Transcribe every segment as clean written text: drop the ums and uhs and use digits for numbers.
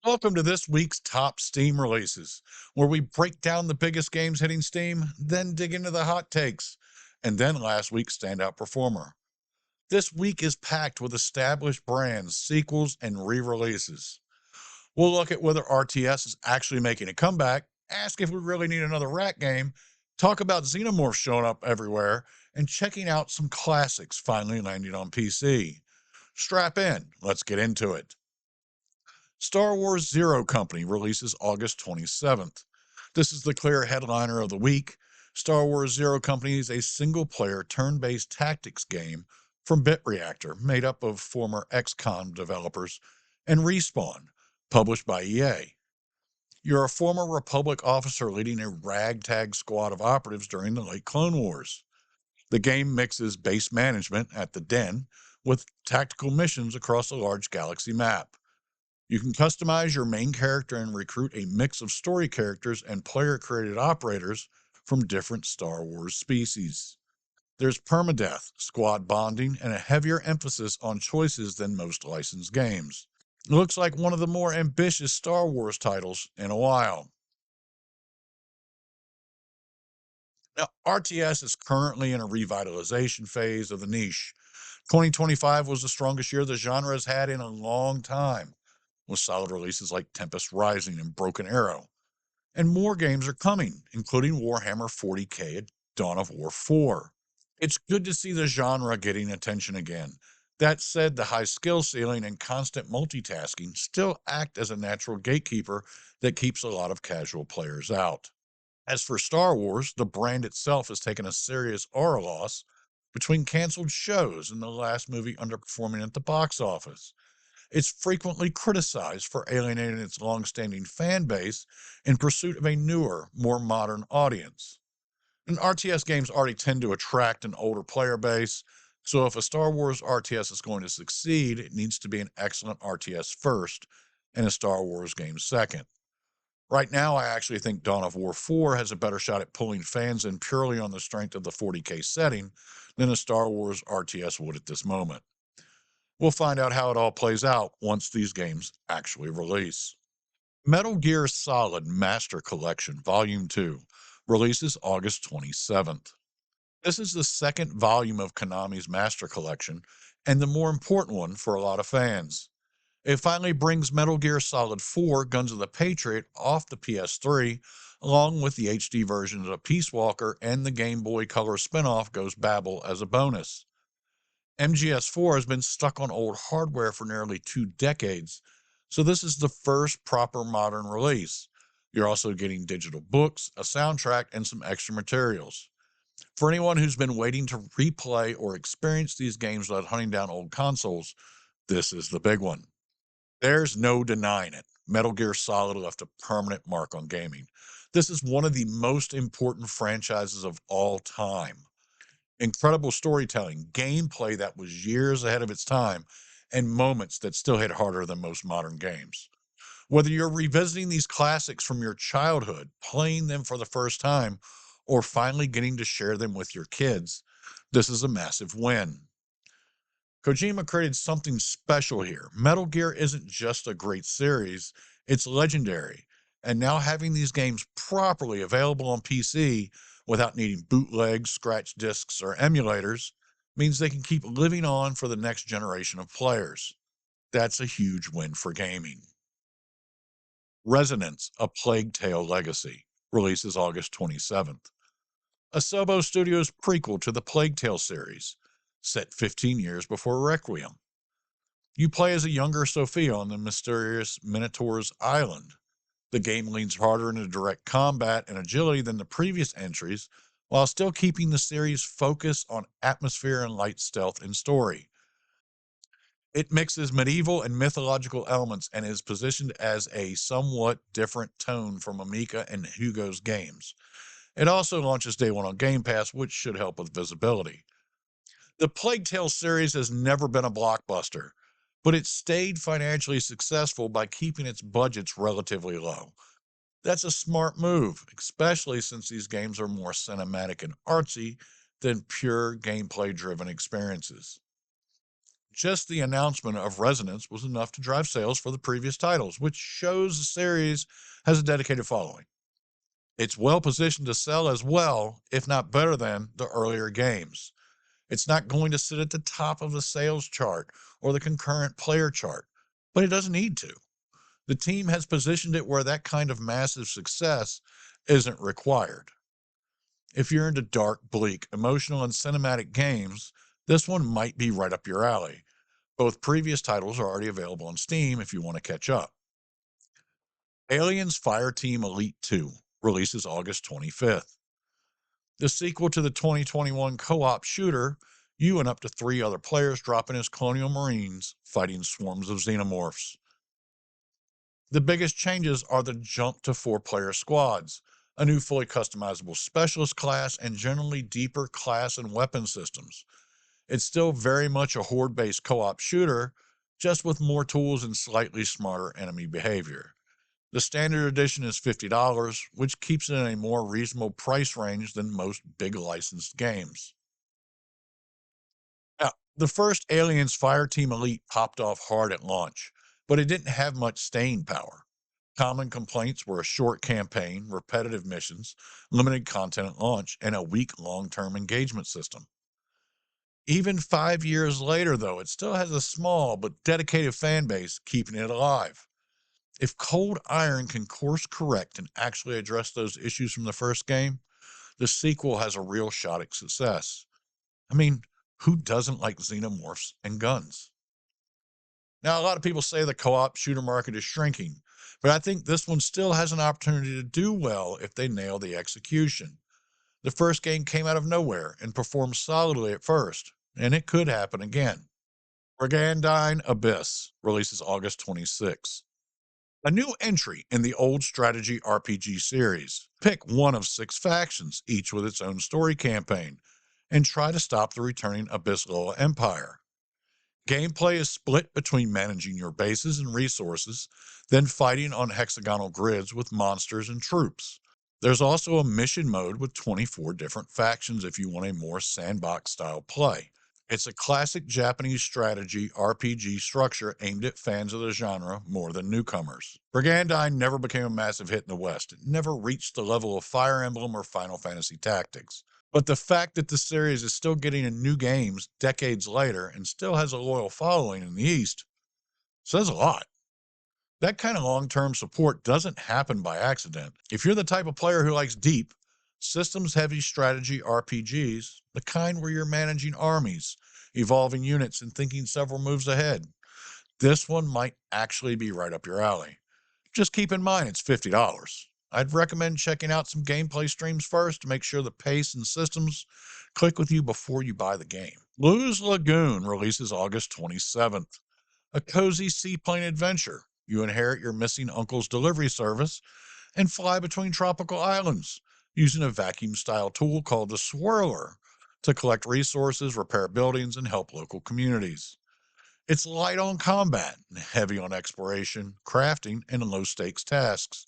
Welcome to this week's top Steam releases, where we break down the biggest games hitting Steam, then dig into the hot takes, and then last week's standout performer. This week is packed with established brands, sequels, and re releases. We'll look at whether RTS is actually making a comeback, ask if we really need another rat game, talk about Xenomorphs showing up everywhere, and checking out some classics finally landing on PC. Strap in, let's get into it. Star Wars Zero Company releases August 27th. This is the clear headliner of the week. Star Wars Zero Company is a single player turn based tactics game from Bit Reactor, made up of former XCOM developers, and Respawn, published by EA. You're a former Republic officer leading a ragtag squad of operatives during the late Clone Wars. The game mixes base management at the Den with tactical missions across a large galaxy map. You can customize your main character and recruit a mix of story characters and player created operators from different Star Wars species. There's permadeath, squad bonding, and a heavier emphasis on choices than most licensed games. It looks like one of the more ambitious Star Wars titles in a while. Now, RTS is currently in a revitalization phase of the niche. 2025 was the strongest year the genre has had in a long time, with solid releases like Tempest Rising and Broken Arrow. And more games are coming, including Warhammer 40K at Dawn of War 4. It's good to see the genre getting attention again. That said, the high skill ceiling and constant multitasking still act as a natural gatekeeper that keeps a lot of casual players out. As for Star Wars, the brand itself has taken a serious aura loss between canceled shows and the last movie underperforming at the box office. It's frequently criticized for alienating its long-standing fan base in pursuit of a newer, more modern audience. And RTS games already tend to attract an older player base, so if a Star Wars RTS is going to succeed, it needs to be an excellent RTS first and a Star Wars game second. Right now, I actually think Dawn of War 4 has a better shot at pulling fans in purely on the strength of the 40K setting than a Star Wars RTS would at this moment. We'll find out how it all plays out once these games actually release. Metal Gear Solid Master Collection Volume 2 releases August 27th. This is the second volume of Konami's Master Collection and the more important one for a lot of fans. It finally brings Metal Gear Solid 4 Guns of the Patriot off the PS3, along with the HD versions of Peace Walker and the Game Boy Color spin-off Ghost Babel as a bonus. MGS4 has been stuck on old hardware for nearly 2 decades, so this is the first proper modern release. You're also getting digital books, a soundtrack, and some extra materials. For anyone who's been waiting to replay or experience these games without hunting down old consoles, this is the big one. There's no denying it. Metal Gear Solid left a permanent mark on gaming. This is one of the most important franchises of all time. Incredible storytelling, gameplay that was years ahead of its time, and moments that still hit harder than most modern games. Whether you're revisiting these classics from your childhood, playing them for the first time, or finally getting to share them with your kids, this is a massive win. Kojima created something special here. Metal Gear isn't just a great series, it's legendary. And now having these games properly available on PC without needing bootlegs, scratch discs, or emulators means they can keep living on for the next generation of players. That's a huge win for gaming. Resonance, A Plague Tale Legacy, releases August 27th. Asobo Studios' prequel to the Plague Tale series, set 15 years before Requiem. You play as a younger Sophia on the mysterious Minotaur's Island. The game leans harder into direct combat and agility than the previous entries, while still keeping the series' focus on atmosphere and light stealth and story. It mixes medieval and mythological elements and is positioned as a somewhat different tone from Amica and Hugo's games. It also launches day one on Game Pass, which should help with visibility. The Plague Tale series has never been a blockbuster, but it stayed financially successful by keeping its budgets relatively low. That's a smart move, especially since these games are more cinematic and artsy than pure gameplay driven experiences. Just the announcement of Resonance was enough to drive sales for the previous titles, which shows the series has a dedicated following. It's well positioned to sell as well, if not better than, the earlier games. It's not going to sit at the top of the sales chart or the concurrent player chart, but it doesn't need to. The team has positioned it where that kind of massive success isn't required. If you're into dark, bleak, emotional, and cinematic games, this one might be right up your alley. Both previous titles are already available on Steam if you want to catch up. Aliens Fireteam Elite 2 releases August 25th. The sequel to the 2021 co op shooter, you and up to three other players drop in as colonial marines fighting swarms of xenomorphs. The biggest changes are the jump to four-player squads, a new fully customizable specialist class, and generally deeper class and weapon systems. It's still very much a horde-based co-op shooter, just with more tools and slightly smarter enemy behavior. The standard edition is $50, which keeps it in a more reasonable price range than most big licensed games. Now, the first Aliens Fireteam Elite popped off hard at launch, but it didn't have much staying power. Common complaints were a short campaign, repetitive missions, limited content at launch, and a weak long term engagement system. Even 5 years later, though, it still has a small but dedicated fan base keeping it alive. If Cold Iron can course correct and actually address those issues from the first game, the sequel has a real shot at success. I mean, who doesn't like xenomorphs and guns? Now, a lot of people say the co op shooter market is shrinking, but I think this one still has an opportunity to do well if they nail the execution. The first game came out of nowhere and performed solidly at first, and it could happen again. Brigandine Abyss releases August 26th. A new entry in the old strategy RPG series. Pick one of six factions, each with its own story campaign, and try to stop the returning Abyssal Empire. Gameplay is split between managing your bases and resources, then fighting on hexagonal grids with monsters and troops. There's also a mission mode with 24 different factions if you want a more sandbox style play. It's a classic Japanese strategy RPG structure aimed at fans of the genre more than newcomers. Brigandine never became a massive hit in the West. It never reached the level of Fire Emblem or Final Fantasy Tactics. But the fact that the series is still getting in new games decades later and still has a loyal following in the East says a lot. That kind of long term support doesn't happen by accident. If you're the type of player who likes deep, systems heavy strategy RPGs, the kind where you're managing armies, evolving units, and thinking several moves ahead, this one might actually be right up your alley. Just keep in mind it's $50. I'd recommend checking out some gameplay streams first to make sure the pace and systems click with you before you buy the game. Blues Lagoon releases August 27th. A cozy seaplane adventure. You inherit your missing uncle's delivery service and fly between tropical islands using a vacuum style tool called the Swirler to collect resources, repair buildings, and help local communities. It's light on combat, heavy on exploration, crafting, and low stakes tasks.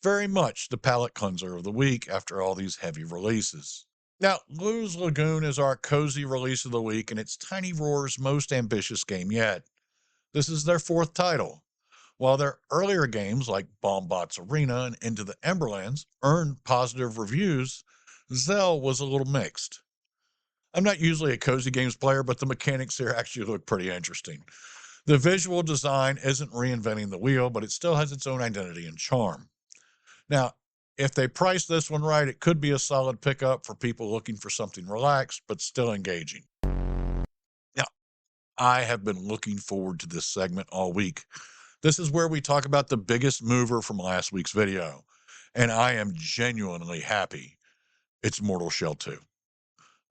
Very much the palate cleanser of the week after all these heavy releases. Now, Blues Lagoon is our cozy release of the week, and it's Tiny Roar's most ambitious game yet. This is their fourth title. While their earlier games like Bombot's Arena and Into the Emberlands earned positive reviews, Zell was a little mixed. I'm not usually a cozy games player, but the mechanics here actually look pretty interesting. The visual design isn't reinventing the wheel, but it still has its own identity and charm. Now, if they price this one right, it could be a solid pickup for people looking for something relaxed but still engaging. Now, I have been looking forward to this segment all week. This is where we talk about the biggest mover from last week's video, and I am genuinely happy it's Mortal Shell 2.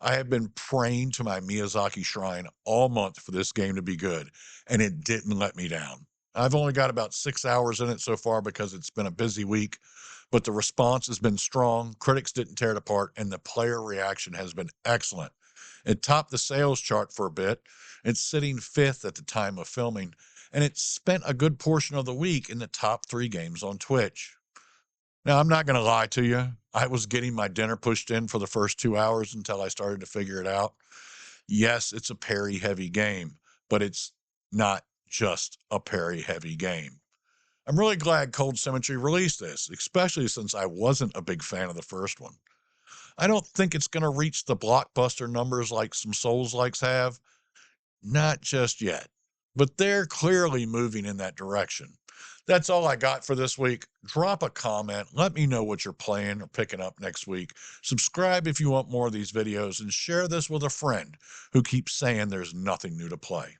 I have been praying to my Miyazaki shrine all month for this game to be good, and it didn't let me down. I've only got about 6 hours in it so far because it's been a busy week, but the response has been strong. Critics didn't tear it apart, and the player reaction has been excellent. It topped the sales chart for a bit. It's sitting fifth at the time of filming, and it spent a good portion of the week in the top 3 games on Twitch. Now, I'm not going to lie to you. I was getting my dinner pushed in for the first 2 hours until I started to figure it out. Yes, it's a parry heavy game, but it's not just a parry heavy game. I'm really glad Cold Symmetry released this, especially since I wasn't a big fan of the first one. I don't think it's going to reach the blockbuster numbers like some Souls likes have, not just yet, but they're clearly moving in that direction. That's all I got for this week. Drop a comment. Let me know what you're playing or picking up next week. Subscribe if you want more of these videos and share this with a friend who keeps saying there's nothing new to play.